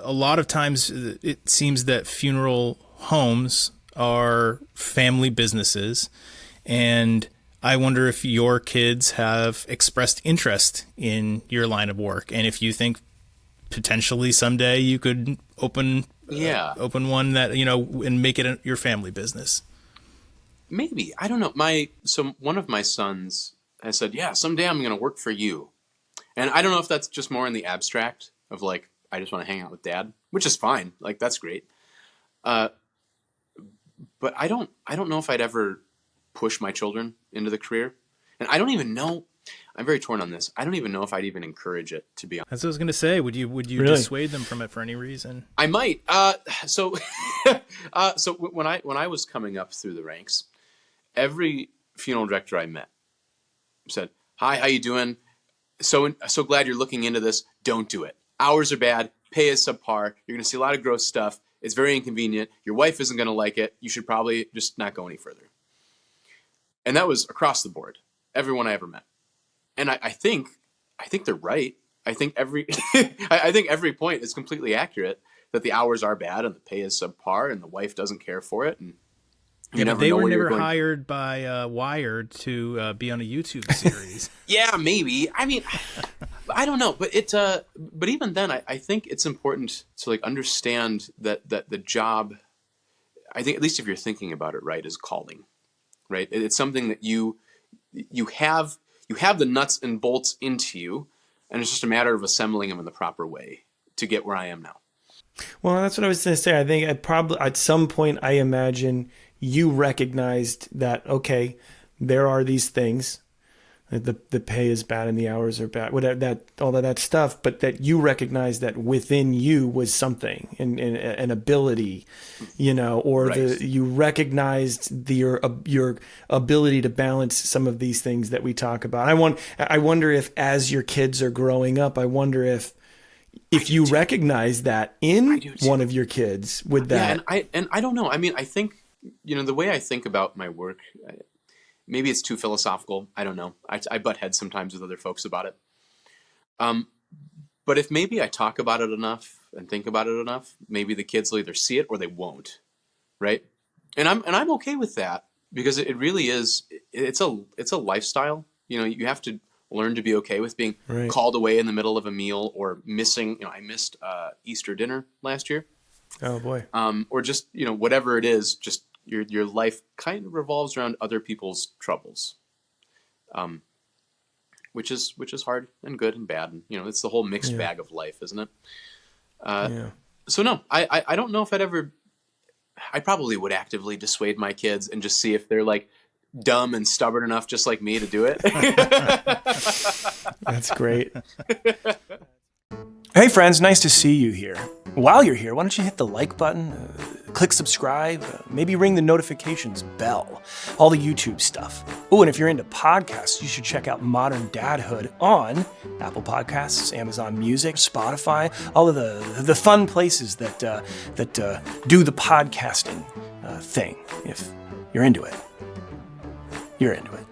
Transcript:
a lot of times it seems that funeral homes are family businesses, and I wonder if your kids have expressed interest in your line of work, and if you think potentially someday you could open one that, and make it your family business. Maybe. I don't know. So one of my sons has said, yeah, someday I'm going to work for you. And I don't know if that's just more in the abstract of like, I just want to hang out with dad, which is fine. Like, that's great. But I don't know if I'd ever push my children into the career. And I don't even know. I'm very torn on this. I don't even know if I'd even encourage it, to be honest. That's what I was going to say. Would you really dissuade them from it for any reason? I might. So when I was coming up through the ranks, every funeral director I met said, "Hi, how you doing? So glad you're looking into this. Don't do it. Hours are bad. Pay is subpar. You're going to see a lot of gross stuff. It's very inconvenient. Your wife isn't going to like it. You should probably just not go any further." And that was across the board. Everyone I ever met. And I think they're right. I think every point is completely accurate, that the hours are bad and the pay is subpar and the wife doesn't care for it. And they were never hired by Wired to be on a YouTube series. Yeah, maybe. I mean, I don't know, but but even then, I think it's important to like understand that the job, I think, at least if you're thinking about it right, is calling, right? It's something that you have the nuts and bolts into you, and it's just a matter of assembling them in the proper way to get where I am now. Well, that's what I was going to say. I think at some point, I imagine you recognized that, okay, there are these things, the pay is bad and the hours are bad, whatever, all of that stuff, but that you recognized that within you was something, an ability, or right. You recognized your ability to balance some of these things that we talk about. I wonder if, as your kids are growing up, I wonder if you recognize that in one of your kids with that. Yeah, and I don't know. I mean, I think, the way I think about my work, maybe it's too philosophical. I don't know. I butt heads sometimes with other folks about it. But if maybe I talk about it enough and think about it enough, maybe the kids will either see it or they won't, right? And I'm okay with that, because it really is. It's a lifestyle. You have to learn to be okay with being right. Called away in the middle of a meal or missing. I missed Easter dinner last year. Oh boy. Or just whatever it is, just. Your life kind of revolves around other people's troubles, which is hard and good and bad, and it's the whole mixed bag of life, isn't it? So no, I don't know if I probably would actively dissuade my kids and just see if they're like dumb and stubborn enough, just like me, to do it. That's great. Hey friends, nice to see you here. While you're here, why don't you hit the like button, click subscribe, maybe ring the notifications bell, all the YouTube stuff. Oh, and if you're into podcasts, you should check out Modern Dadhood on Apple Podcasts, Amazon Music, Spotify, all of the fun places that do the podcasting thing. If you're into it, you're into it.